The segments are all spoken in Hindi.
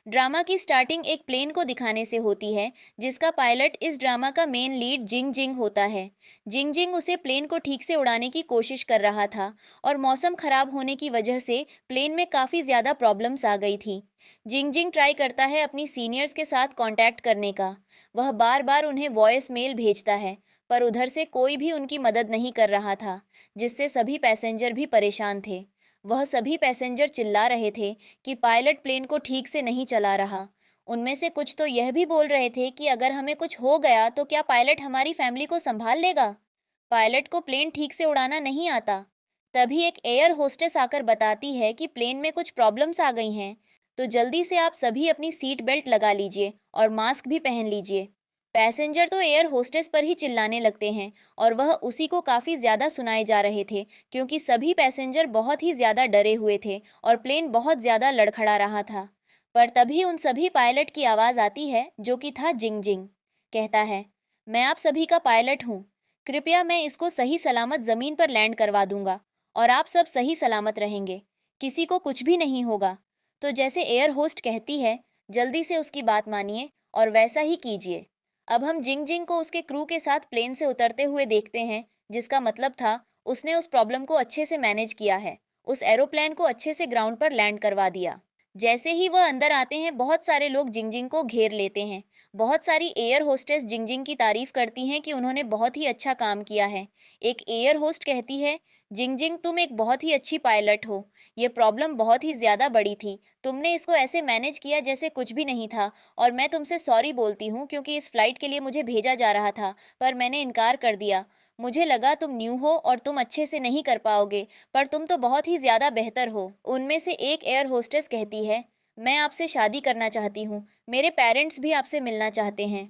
ड्रामा की स्टार्टिंग एक प्लेन को दिखाने से होती है, जिसका पायलट इस ड्रामा का मेन लीड जिंग जिंग होता है। जिंग जिंग उसे प्लेन को ठीक से उड़ाने की कोशिश कर रहा था और मौसम खराब होने की वजह से प्लेन में काफ़ी ज़्यादा प्रॉब्लम्स आ गई थी। जिंग जिंग ट्राई करता है अपनी सीनियर्स के साथ कांटेक्ट करने का। वह बार बार उन्हें वॉइस मेल भेजता है, पर उधर से कोई भी उनकी मदद नहीं कर रहा था, जिससे सभी पैसेंजर भी परेशान थे। वह सभी पैसेंजर चिल्ला रहे थे कि पायलट प्लेन को ठीक से नहीं चला रहा। उनमें से कुछ तो यह भी बोल रहे थे कि अगर हमें कुछ हो गया तो क्या पायलट हमारी फैमिली को संभाल लेगा। पायलट को प्लेन ठीक से उड़ाना नहीं आता। तभी एक एयर होस्टेस आकर बताती है कि प्लेन में कुछ प्रॉब्लम्स आ गई हैं, तो जल्दी से आप सभी अपनी सीट बेल्ट लगा लीजिए और मास्क भी पहन लीजिए। पैसेंजर तो एयर होस्टेस पर ही चिल्लाने लगते हैं और वह उसी को काफ़ी ज़्यादा सुनाए जा रहे थे, क्योंकि सभी पैसेंजर बहुत ही ज़्यादा डरे हुए थे और प्लेन बहुत ज़्यादा लड़खड़ा रहा था। पर तभी उन सभी पायलट की आवाज़ आती है, जो कि था जिंग जिंग। कहता है, मैं आप सभी का पायलट हूँ। कृपया मैं इसको सही सलामत ज़मीन पर लैंड करवा दूंगा और आप सब सही सलामत रहेंगे। किसी को कुछ भी नहीं होगा। तो जैसे एयर होस्ट कहती है, जल्दी से उसकी बात मानिए और वैसा ही कीजिए। अब हम जिंग जिंग को उसके क्रू के साथ प्लेन से उतरते हुए देखते हैं, जिसका मतलब था उसने उस प्रॉब्लम को अच्छे से मैनेज किया है। उस एरोप्लेन को अच्छे से ग्राउंड पर लैंड करवा दिया। जैसे ही वह अंदर आते हैं, बहुत सारे लोग जिंग जिंग को घेर लेते हैं। बहुत सारी एयर होस्टेस जिंग जिंग की तारीफ करती हैं कि उन्होंने बहुत ही अच्छा काम किया है। एक एयर होस्ट कहती है, जिंग जिंग तुम एक बहुत ही अच्छी पायलट हो। ये प्रॉब्लम बहुत ही ज़्यादा बड़ी थी। तुमने इसको ऐसे मैनेज किया जैसे कुछ भी नहीं था, और मैं तुमसे सॉरी बोलती हूँ क्योंकि इस फ्लाइट के लिए मुझे भेजा जा रहा था, पर मैंने इनकार कर दिया। मुझे लगा तुम न्यू हो और तुम अच्छे से नहीं कर पाओगे, पर तुम तो बहुत ही ज़्यादा बेहतर हो। उनमें से एक एयर होस्टेस कहती है, मैं आपसे शादी करना चाहती हूँ। मेरे पेरेंट्स भी आपसे मिलना चाहते हैं।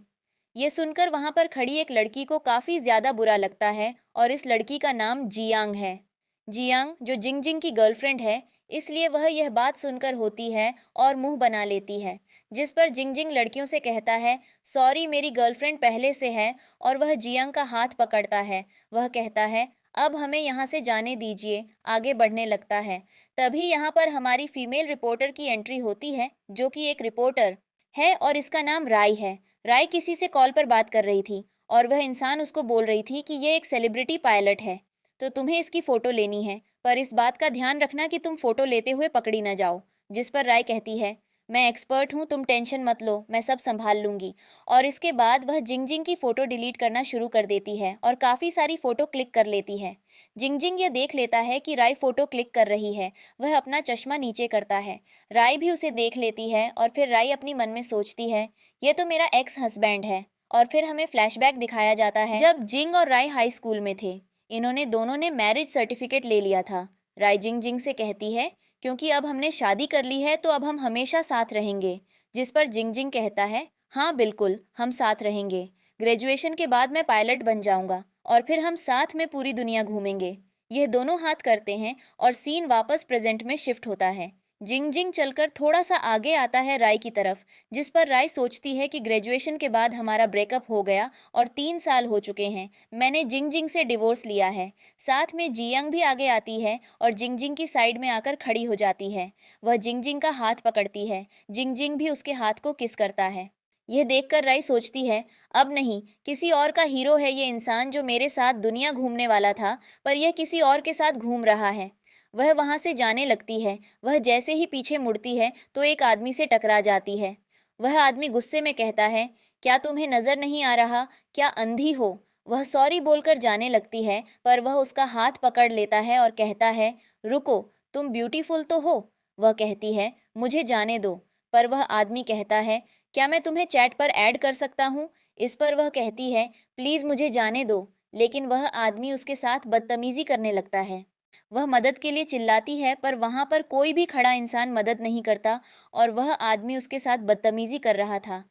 ये सुनकर वहाँ पर खड़ी एक लड़की को काफ़ी ज़्यादा बुरा लगता है और इस लड़की का नाम जियांग है। जियांग जो जिंग जिंग की गर्लफ्रेंड है, इसलिए वह यह बात सुनकर होती है और मुंह बना लेती है, जिस पर जिंग जिंग लड़कियों से कहता है, सॉरी मेरी गर्लफ्रेंड पहले से है, और वह जियांग का हाथ पकड़ता है। वह कहता है, अब हमें यहाँ से जाने दीजिए। आगे बढ़ने लगता है। तभी यहाँ पर हमारी फीमेल रिपोर्टर की एंट्री होती है, जो कि एक रिपोर्टर है और इसका नाम राय है। राय किसी से कॉल पर बात कर रही थी और वह इंसान उसको बोल रही थी कि ये एक सेलिब्रिटी पायलट है, तो तुम्हें इसकी फ़ोटो लेनी है, पर इस बात का ध्यान रखना कि तुम फ़ोटो लेते हुए पकड़ी ना जाओ। जिस पर राय कहती है, मैं एक्सपर्ट हूँ, तुम टेंशन मत लो, मैं सब संभाल लूँगी। और इसके बाद वह जिंग जिंग की फ़ोटो डिलीट करना शुरू कर देती है और काफ़ी सारी फ़ोटो क्लिक कर लेती है। जिंग जिंग यह देख लेता है कि राय फ़ोटो क्लिक कर रही है। वह अपना चश्मा नीचे करता है। राय भी उसे देख लेती है और फिर राय अपनी मन में सोचती है, ये तो मेरा एक्स हस्बैंड है। और फिर हमें फ्लैशबैक दिखाया जाता है जब जिंग और राय हाई स्कूल में थे। इन्होंने दोनों ने मैरिज सर्टिफिकेट ले लिया था। राय जिंग जिंग से कहती है, क्योंकि अब हमने शादी कर ली है तो अब हम हमेशा साथ रहेंगे। जिस पर जिंग जिंग कहता है, हाँ बिल्कुल हम साथ रहेंगे। ग्रेजुएशन के बाद मैं पायलट बन जाऊंगा और फिर हम साथ में पूरी दुनिया घूमेंगे। यह दोनों हाथ करते हैं और सीन वापस प्रेजेंट में शिफ्ट होता है। जिंग जिंग चलकर थोड़ा सा आगे आता है राय की तरफ, जिस पर राय सोचती है कि ग्रेजुएशन के बाद हमारा ब्रेकअप हो गया और 3 साल हो चुके हैं। मैंने जिंग जिंग से डिवोर्स लिया है। साथ में जियांग भी आगे आती है और जिंग जिंग की साइड में आकर खड़ी हो जाती है। वह जिंग जिंग का हाथ पकड़ती है। जिंग जिंग भी उसके हाथ को किस करता है। यह देखकर राय सोचती है, अब नहीं, किसी और का हीरो है ये इंसान जो मेरे साथ दुनिया घूमने वाला था, पर यह किसी और के साथ घूम रहा है। वह वहाँ से जाने लगती है। वह जैसे ही पीछे मुड़ती है तो एक आदमी से टकरा जाती है। वह आदमी गुस्से में कहता है, क्या तुम्हें नज़र नहीं आ रहा, क्या अंधी हो। वह सॉरी बोलकर जाने लगती है, पर वह उसका हाथ पकड़ लेता है और कहता है, रुको, तुम ब्यूटीफुल तो हो। वह कहती है, मुझे जाने दो। पर वह आदमी कहता है, क्या मैं तुम्हें चैट पर ऐड कर सकता हूँ। इस पर वह कहती है, प्लीज़ मुझे जाने दो। लेकिन वह आदमी उसके साथ बदतमीज़ी करने लगता है। वह मदद के लिए चिल्लाती है, पर वहाँ पर कोई भी खड़ा इंसान मदद नहीं करता और वह आदमी उसके साथ बदतमीज़ी कर रहा था।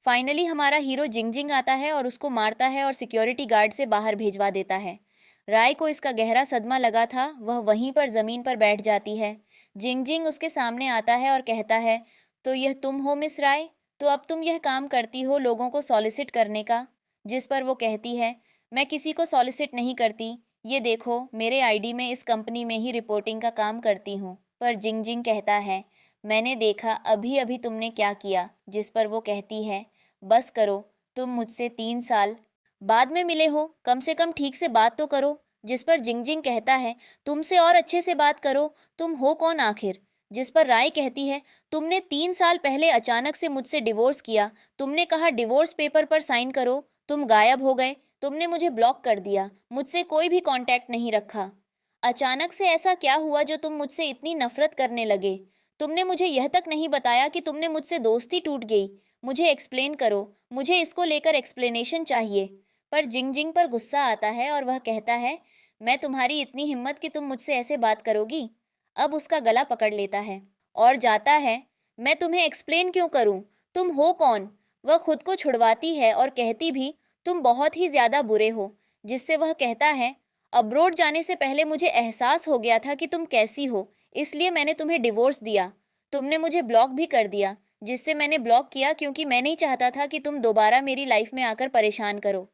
फाइनली हमारा हीरो जिंग जिंग आता है और उसको मारता है और सिक्योरिटी गार्ड से बाहर भेजवा देता है। राय को इसका गहरा सदमा लगा था। वह वहीं पर ज़मीन पर बैठ जाती है। जिंग जिंग उसके सामने आता है और कहता है, तो यह तुम हो मिस राय, तो अब तुम यह काम करती हो लोगों को सॉलिसिट करने का। जिस पर वो कहती है, मैं किसी को सॉलिसिट नहीं करती, ये देखो मेरे आईडी में इस कंपनी में ही रिपोर्टिंग का काम करती हूँ। पर जिंग जिंग कहता है, मैंने देखा अभी अभी तुमने क्या किया। जिस पर वो कहती है, बस करो, तुम मुझसे 3 साल बाद में मिले हो, कम से कम ठीक से बात तो करो। जिस पर जिंग जिंग कहता है, तुमसे और अच्छे से बात करो, तुम हो कौन आखिर। जिस पर राय कहती है, तुमने 3 साल पहले अचानक से मुझसे डिवोर्स किया, तुमने कहा डिवोर्स पेपर पर साइन करो, तुम गायब हो गए, तुमने मुझे ब्लॉक कर दिया, मुझसे कोई भी कांटेक्ट नहीं रखा। अचानक से ऐसा क्या हुआ जो तुम मुझसे इतनी नफरत करने लगे। तुमने मुझे यह तक नहीं बताया कि तुमने मुझसे दोस्ती टूट गई। मुझे एक्सप्लेन करो, मुझे इसको लेकर एक्सप्लेनेशन चाहिए। पर जिंग जिंग पर गुस्सा आता है और वह कहता है, मैं तुम्हारी इतनी हिम्मत कि तुम मुझसे ऐसे बात करोगी। अब उसका गला पकड़ लेता है और जाता है। मैं तुम्हें एक्सप्लेन क्यों करूं, तुम हो कौन। वह खुद को छुड़वाती है और कहती भी, तुम बहुत ही ज्यादा बुरे हो। जिससे वह कहता है, अब्रोड जाने से पहले मुझे एहसास हो गया था कि तुम कैसी हो, इसलिए मैंने तुम्हें डिवोर्स दिया। तुमने मुझे ब्लॉक भी कर दिया, जिससे मैंने ब्लॉक किया क्योंकि मैं नहीं चाहता था कि तुम दोबारा मेरी लाइफ में आकर परेशान करो।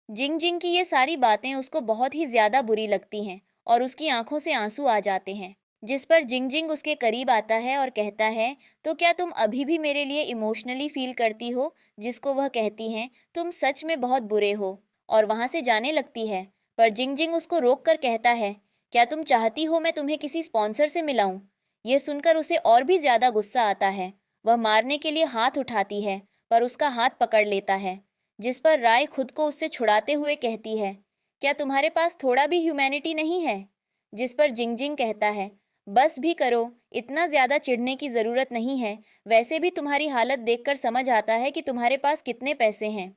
जिंग जिंग की ये सारी बातें उसको बहुत ही ज्यादा बुरी लगती हैं और उसकी आंखों से आंसू आ जाते हैं। जिस पर जिंग जिंग उसके करीब आता है और कहता है, तो क्या तुम अभी भी मेरे लिए इमोशनली फील करती हो। जिसको वह कहती हैं, तुम सच में बहुत बुरे हो, और वहां से जाने लगती है। पर जिंग जिंग उसको रोक कर कहता है, क्या तुम चाहती हो मैं तुम्हें किसी स्पॉन्सर से मिलाऊं। यह सुनकर उसे और भी ज्यादा गुस्सा आता है। वह मारने के लिए हाथ उठाती है, पर उसका हाथ पकड़ लेता है। जिस पर राय खुद को उससे छुड़ाते हुए कहती है, क्या तुम्हारे पास थोड़ा भी ह्यूमैनिटी नहीं है। जिस पर जिंग जिंग कहता है, बस भी करो, इतना ज्यादा चिढ़ने की जरूरत नहीं है। वैसे भी तुम्हारी हालत देखकर समझ आता है कि तुम्हारे पास कितने पैसे हैं।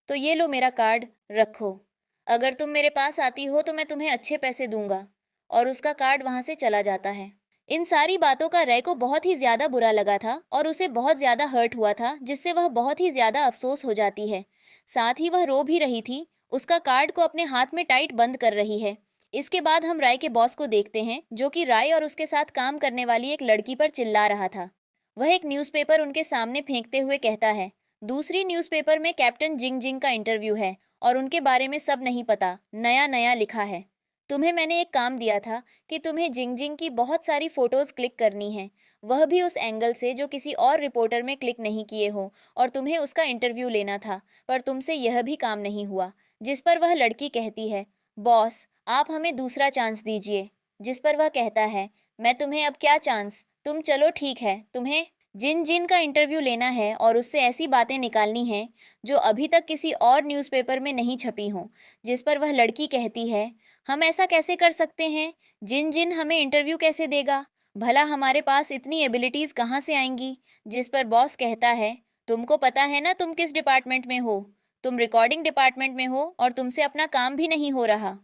तो ये लो मेरा कार्ड, रखो। अगर तुम मेरे पास आती हो तो मैं तुम्हें अच्छे पैसे दूंगा। और उसका कार्ड वहां से चला जाता है। इन सारी बातों का रे को बहुत ही ज्यादा बुरा लगा था और उसे बहुत ज्यादा हर्ट हुआ था, जिससे वह बहुत ही ज्यादा अफसोस हो जाती है। साथ ही वह रो भी रही थी, उसका कार्ड को अपने हाथ में टाइट बंद कर रही है। इसके बाद हम राय के बॉस को देखते हैं, जो कि राय और उसके साथ काम करने वाली एक लड़की पर चिल्ला रहा था। वह एक न्यूज़पेपर उनके सामने फेंकते हुए कहता है, दूसरी न्यूज़पेपर में कैप्टन जिंग जिंग का इंटरव्यू है और उनके बारे में सब नहीं पता, नया नया लिखा है। तुम्हें मैंने एक काम दिया था कि तुम्हें जिंग जिंग की बहुत सारी फोटोज क्लिक करनी है, वह भी उस एंगल से जो किसी और रिपोर्टर में क्लिक नहीं किए हो, और तुम्हें उसका इंटरव्यू लेना था, पर तुमसे यह भी काम नहीं हुआ। जिस पर वह लड़की कहती है, बॉस आप हमें दूसरा चांस दीजिए। जिस पर वह कहता है, मैं तुम्हें अब क्या चांस, तुम चलो ठीक है, तुम्हें जिन जिन का इंटरव्यू लेना है और उससे ऐसी बातें निकालनी हैं जो अभी तक किसी और न्यूज़पेपर में नहीं छपी हों। जिस पर वह लड़की कहती है, हम ऐसा कैसे कर सकते हैं, जिन जिन हमें इंटरव्यू कैसे देगा, भला हमारे पास इतनी एबिलिटीज कहाँ से आएंगी। जिस पर बॉस कहता है, तुमको पता है ना तुम किस डिपार्टमेंट में हो, तुम रिकॉर्डिंग डिपार्टमेंट में हो और तुमसे अपना काम भी नहीं हो रहा।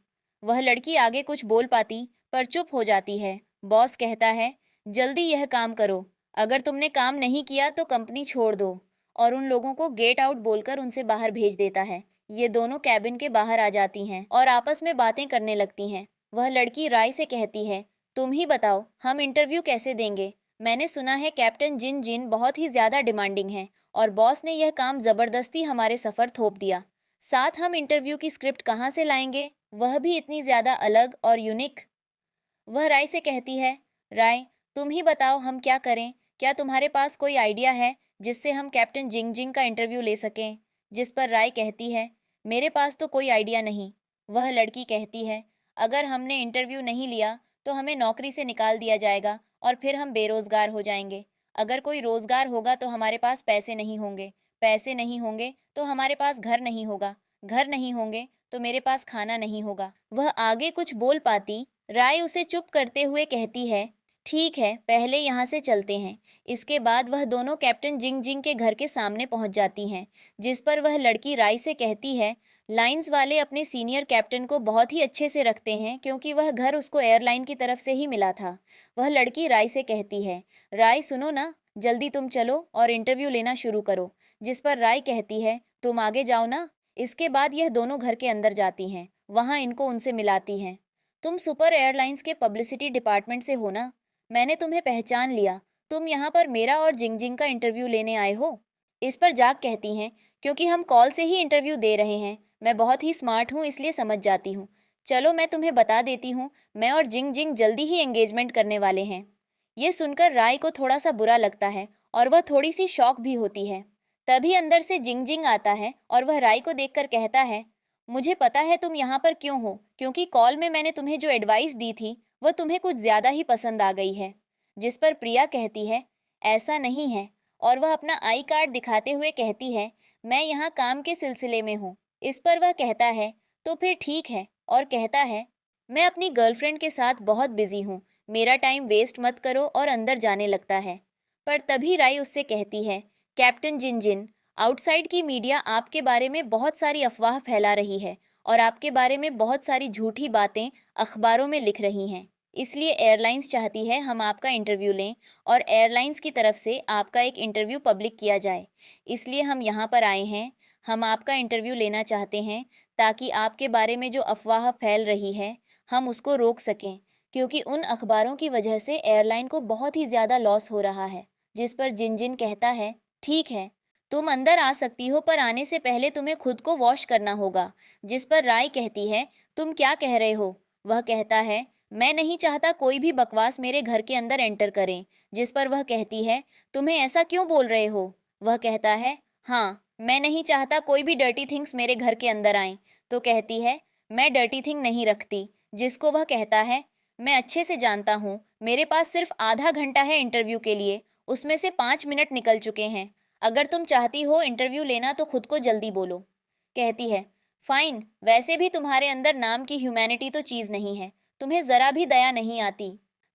वह लड़की आगे कुछ बोल पाती पर चुप हो जाती है। बॉस कहता है, जल्दी यह काम करो, अगर तुमने काम नहीं किया तो कंपनी छोड़ दो, और उन लोगों को गेट आउट बोलकर उनसे बाहर भेज देता है। ये दोनों कैबिन के बाहर आ जाती हैं और आपस में बातें करने लगती हैं। वह लड़की राय से कहती है, तुम ही बताओ हम इंटरव्यू कैसे देंगे। मैंने सुना है कैप्टन जिन जिन बहुत ही ज्यादा डिमांडिंग है और बॉस ने यह काम जबरदस्ती हमारे सफर थोप दिया। साथ हम इंटरव्यू की स्क्रिप्ट कहाँ से लाएंगे, वह भी इतनी ज्यादा अलग और यूनिक। वह राय से कहती है, राय तुम ही बताओ हम क्या करें, क्या तुम्हारे पास कोई आइडिया है जिससे हम कैप्टन जिंग जिंग का इंटरव्यू ले सकें। जिस पर राय कहती है, मेरे पास तो कोई आइडिया नहीं। वह लड़की कहती है, अगर हमने इंटरव्यू नहीं लिया तो हमें नौकरी से निकाल दिया जाएगा और फिर हम बेरोजगार हो जाएंगे। अगर कोई रोजगार होगा तो हमारे पास पैसे नहीं होंगे, पैसे नहीं होंगे तो हमारे पास घर नहीं होगा, घर नहीं होंगे तो मेरे पास खाना नहीं होगा। वह आगे कुछ बोल पाती, राय उसे चुप करते हुए कहती है, ठीक है पहले यहाँ से चलते हैं। इसके बाद वह दोनों कैप्टन जिंग जिंग के घर के सामने पहुंच जाती हैं। जिस पर वह लड़की राय से कहती है, लाइंस वाले अपने सीनियर कैप्टन को बहुत ही अच्छे से रखते हैं क्योंकि वह घर उसको एयरलाइन की तरफ से ही मिला था। वह लड़की राय से कहती है, राय सुनो ना, जल्दी तुम चलो और इंटरव्यू लेना शुरू करो। जिस पर राय कहती है, तुम आगे जाओ ना। इसके बाद यह दोनों घर के अंदर जाती हैं, वहां इनको उनसे मिलाती हैं। तुम सुपर एयरलाइंस के पब्लिसिटी डिपार्टमेंट से हो ना, मैंने तुम्हें पहचान लिया, तुम यहाँ पर मेरा और जिंग जिंग का इंटरव्यू लेने आए हो। इस पर जाग कहती हैं, क्योंकि हम कॉल से ही इंटरव्यू दे रहे हैं, मैं बहुत ही स्मार्ट हूँ इसलिए समझ जाती हूँ। चलो मैं तुम्हें बता देती हूँ, मैं और जिंग जिंग जल्दी ही एंगेजमेंट करने वाले हैं। ये सुनकर राय को थोड़ा सा बुरा लगता है और वह थोड़ी सी शॉक भी होती है। तभी अंदर से जिंग जिंग आता है और वह राय को देखकर कहता है, मुझे पता है तुम यहाँ पर क्यों हो, क्योंकि कॉल में मैंने तुम्हें जो एडवाइस दी थी वह तुम्हें कुछ ज्यादा ही पसंद आ गई है। जिस पर प्रिया कहती है, ऐसा नहीं है, और वह अपना आई कार्ड दिखाते हुए कहती है, मैं यहाँ काम के सिलसिले में हूँ। इस पर वह कहता है, तो फिर ठीक है, और कहता है, मैं अपनी गर्लफ्रेंड के साथ बहुत बिजी हूँ, मेरा टाइम वेस्ट मत करो, और अंदर जाने लगता है। पर तभी राय उससे कहती है, कैप्टन जिनजिन, आउटसाइड की मीडिया आपके बारे में बहुत सारी अफवाह फैला रही है और आपके बारे में बहुत सारी झूठी बातें अखबारों में लिख रही हैं। इसलिए एयरलाइंस चाहती है हम आपका इंटरव्यू लें और एयरलाइंस की तरफ से आपका एक इंटरव्यू पब्लिक किया जाए। इसलिए हम यहाँ पर आए हैं, हम आपका इंटरव्यू लेना चाहते हैं ताकि आपके बारे में जो अफवाह फैल रही है हम उसको रोक सकें, क्योंकि उन अखबारों की वजह से एयरलाइन को बहुत ही ज़्यादा लॉस हो रहा है। जिस पर जिनजिन कहता है, ठीक है, तुम अंदर आ सकती हो, पर आने से पहले तुम्हें खुद को वॉश करना होगा। जिस पर राय कहती है, तुम क्या कह रहे हो? वह कहता है, मैं नहीं चाहता कोई भी बकवास मेरे घर के अंदर एंटर करें। जिस पर वह कहती है, तुम्हें ऐसा क्यों बोल रहे हो? वह कहता है, हाँ, मैं नहीं चाहता कोई भी डर्टी थिंग्स मेरे घर के अंदर आएं। तो कहती है, मैं डर्टी थिंग नहीं रखती। जिसको वह कहता है, मैं अच्छे से जानता हूँ, मेरे पास सिर्फ आधा घंटा है इंटरव्यू के लिए, उसमें से 5 मिनट निकल चुके हैं। अगर तुम चाहती हो इंटरव्यू लेना तो खुद को जल्दी बोलो। कहती है, फाइन, वैसे भी तुम्हारे अंदर नाम की ह्यूमैनिटी तो चीज़ नहीं है, तुम्हें ज़रा भी दया नहीं आती,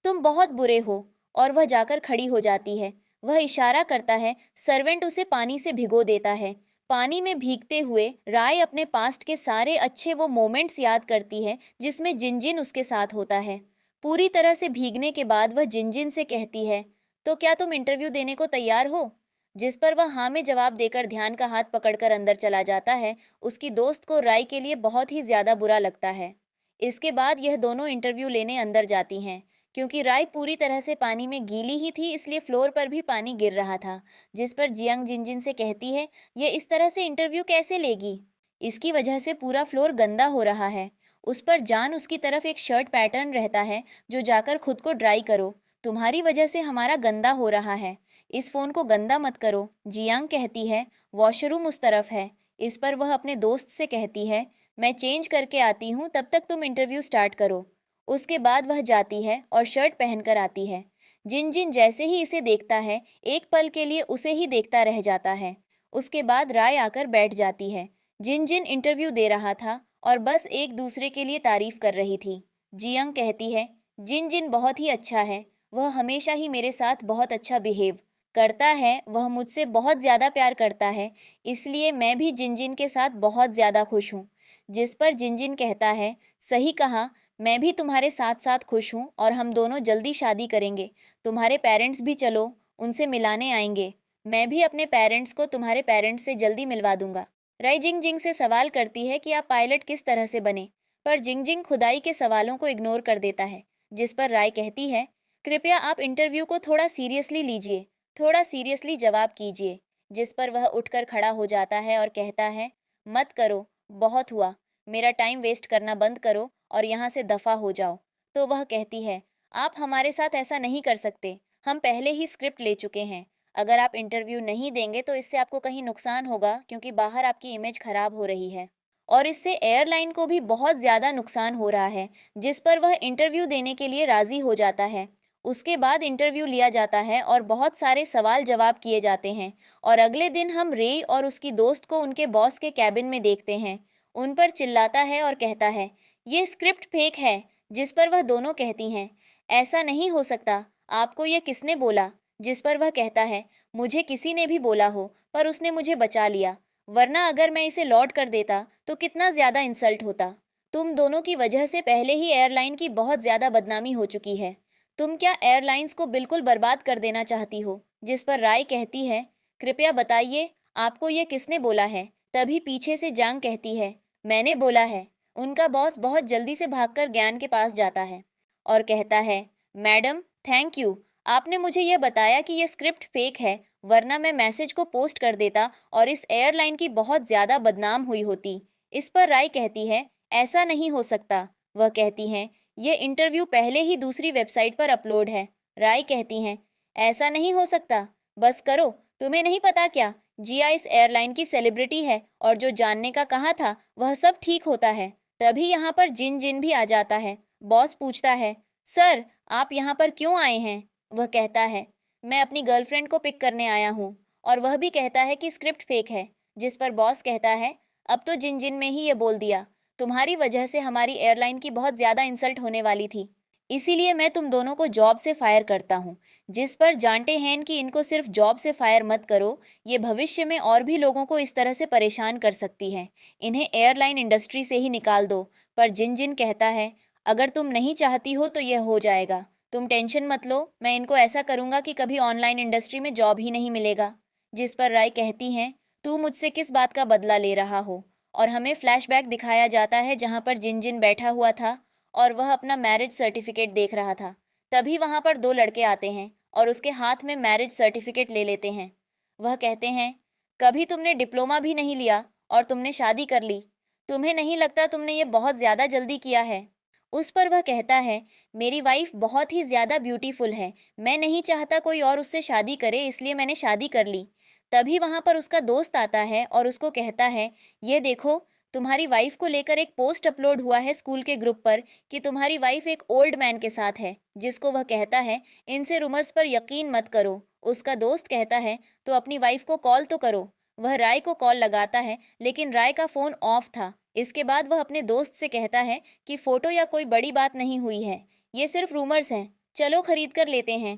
तुम बहुत बुरे हो। और वह जाकर खड़ी हो जाती है। वह इशारा करता है, सर्वेंट उसे पानी से भिगो देता है। पानी में भीगते हुए राय अपने पास्ट के सारे अच्छे वो मोमेंट्स याद करती है जिसमें जिनजिन उसके साथ होता है। पूरी तरह से भीगने के बाद वह जिनजिन से कहती है, तो क्या तुम इंटरव्यू देने को तैयार हो? जिस पर वह हाँ में जवाब देकर ध्यान का हाथ पकड़कर अंदर चला जाता है। उसकी दोस्त को राय के लिए बहुत ही ज़्यादा बुरा लगता है। इसके बाद यह दोनों इंटरव्यू लेने अंदर जाती हैं। क्योंकि राय पूरी तरह से पानी में गीली ही थी, इसलिए फ्लोर पर भी पानी गिर रहा था। जिस पर जियांग जिनजिन से कहती है, ये इस तरह से इंटरव्यू कैसे लेगी? इसकी वजह से पूरा फ्लोर गंदा हो रहा है। उस पर जान उसकी तरफ एक शर्ट पैटर्न रहता है, जो जाकर खुद को ड्राई करो, तुम्हारी वजह से हमारा गंदा हो रहा है, इस फ़ोन को गंदा मत करो। जियांग कहती है, वॉशरूम उस तरफ है। इस पर वह अपने दोस्त से कहती है, मैं चेंज करके आती हूँ, तब तक तुम इंटरव्यू स्टार्ट करो। उसके बाद वह जाती है और शर्ट पहनकर आती है। जिनजिन जैसे ही इसे देखता है, एक पल के लिए उसे ही देखता रह जाता है। उसके बाद राय आकर बैठ जाती है। जिनजिन इंटरव्यू दे रहा था और बस एक दूसरे के लिए तारीफ कर रही थी। जियांग कहती है, जिनजिन बहुत ही अच्छा है, वह हमेशा ही मेरे साथ बहुत अच्छा बिहेव करता है, वह मुझसे बहुत ज़्यादा प्यार करता है, इसलिए मैं भी जिनजिन के साथ बहुत ज़्यादा खुश हूँ। जिस पर जिनजिन कहता है, सही कहा, मैं भी तुम्हारे साथ साथ खुश हूँ और हम दोनों जल्दी शादी करेंगे। तुम्हारे पेरेंट्स भी चलो, उनसे मिलाने आएंगे। मैं भी अपने पेरेंट्स को तुम्हारे पेरेंट्स से जल्दी मिलवा दूंगा। राय जिंग जिंग से सवाल करती है कि आप पायलट किस तरह से बने, पर जिंग जिंग खुदाई के सवालों को इग्नोर कर देता है। जिस पर राय कहती है, कृपया आप इंटरव्यू को थोड़ा सीरियसली लीजिए, थोड़ा सीरियसली जवाब कीजिए। जिस पर वह उठकर खड़ा हो जाता है और कहता है, मत करो, बहुत हुआ, मेरा टाइम वेस्ट करना बंद करो और यहाँ से दफ़ा हो जाओ। तो वह कहती है, आप हमारे साथ ऐसा नहीं कर सकते, हम पहले ही स्क्रिप्ट ले चुके हैं। अगर आप इंटरव्यू नहीं देंगे तो इससे आपको कहीं नुकसान होगा, क्योंकि बाहर आपकी इमेज खराब हो रही है और इससे एयरलाइन को भी बहुत ज़्यादा नुकसान हो रहा है। जिस पर वह इंटरव्यू देने के लिए राज़ी हो जाता है। उसके बाद इंटरव्यू लिया जाता है और बहुत सारे सवाल जवाब किए जाते हैं और अगले दिन हम रे और उसकी दोस्त को उनके बॉस के कैबिन में देखते हैं। उन पर चिल्लाता है और कहता है, ये स्क्रिप्ट फेक है। जिस पर वह दोनों कहती हैं, ऐसा नहीं हो सकता, आपको ये किसने बोला? जिस पर वह कहता है, मुझे किसी ने भी बोला हो, पर उसने मुझे बचा लिया, वरना अगर मैं इसे लौट कर देता तो कितना ज़्यादा इंसल्ट होता। तुम दोनों की वजह से पहले ही एयरलाइन की बहुत ज़्यादा बदनामी हो चुकी है। तुम क्या एयरलाइंस को बिल्कुल बर्बाद कर देना चाहती हो? जिस पर राय कहती है, कृपया बताइए, आपको ये किसने बोला है? तभी पीछे से जांग कहती है, मैंने बोला है। उनका बॉस बहुत जल्दी से भागकर ज्ञान के पास जाता है और कहता है, मैडम थैंक यू, आपने मुझे यह बताया कि यह स्क्रिप्ट फेक है, वरना मैं मैसेज को पोस्ट कर देता और इस एयरलाइन की बहुत ज़्यादा बदनाम हुई होती। इस पर राय कहती है, ऐसा नहीं हो सकता। वह कहती हैं, ये इंटरव्यू पहले ही दूसरी वेबसाइट पर अपलोड है। राय कहती हैं, ऐसा नहीं हो सकता, बस करो, तुम्हें नहीं पता क्या, जिया इस एयरलाइन की सेलिब्रिटी है और जो जानने का कहा था वह सब ठीक होता है। तभी यहाँ पर जिन जिन भी आ जाता है। बॉस पूछता है, सर आप यहाँ पर क्यों आए हैं? वह कहता है, मैं अपनी गर्लफ्रेंड को पिक करने आया हूँ। और वह भी कहता है कि स्क्रिप्ट फेक है। जिस पर बॉस कहता है, अब तो जिन जिन में ही ये बोल दिया, तुम्हारी वजह से हमारी एयरलाइन की बहुत ज़्यादा इंसल्ट होने वाली थी, इसीलिए मैं तुम दोनों को जॉब से फायर करता हूँ। जिस पर जानते हैं कि इनको सिर्फ जॉब से फायर मत करो, ये भविष्य में और भी लोगों को इस तरह से परेशान कर सकती है, इन्हें एयरलाइन इंडस्ट्री से ही निकाल दो। पर जिन जिन कहता है, अगर तुम नहीं चाहती हो तो यह हो जाएगा, तुम टेंशन मत लो, मैं इनको ऐसा करूँगा कि कभी ऑनलाइन इंडस्ट्री में जॉब ही नहीं मिलेगा। जिस पर राय कहती हैं, तू मुझसे किस बात का बदला ले रहा हो? और हमें फ्लैशबैक दिखाया जाता है जहाँ पर जिन जिन बैठा हुआ था और वह अपना मैरिज सर्टिफिकेट देख रहा था। तभी वहाँ पर दो लड़के आते हैं और उसके हाथ में मैरिज सर्टिफिकेट ले लेते हैं। वह कहते हैं, कभी तुमने डिप्लोमा भी नहीं लिया और तुमने शादी कर ली, तुम्हें नहीं लगता तुमने ये बहुत ज़्यादा जल्दी किया है? उस पर वह कहता है, मेरी वाइफ बहुत ही ज़्यादा ब्यूटीफुल है, मैं नहीं चाहता कोई और उससे शादी करे, इसलिए मैंने शादी कर ली। तभी वहाँ पर उसका दोस्त आता है और उसको कहता है, ये देखो, तुम्हारी वाइफ को लेकर एक पोस्ट अपलोड हुआ है स्कूल के ग्रुप पर कि तुम्हारी वाइफ एक ओल्ड मैन के साथ है। जिसको वह कहता है, इनसे रूमर्स पर यकीन मत करो। उसका दोस्त कहता है, तो अपनी वाइफ को कॉल तो करो। वह राय को कॉल लगाता है, लेकिन राय का फ़ोन ऑफ था। इसके बाद वह अपने दोस्त से कहता है कि फ़ोटो या कोई बड़ी बात नहीं हुई है, ये सिर्फ रूमर्स हैं, चलो खरीद कर लेते हैं।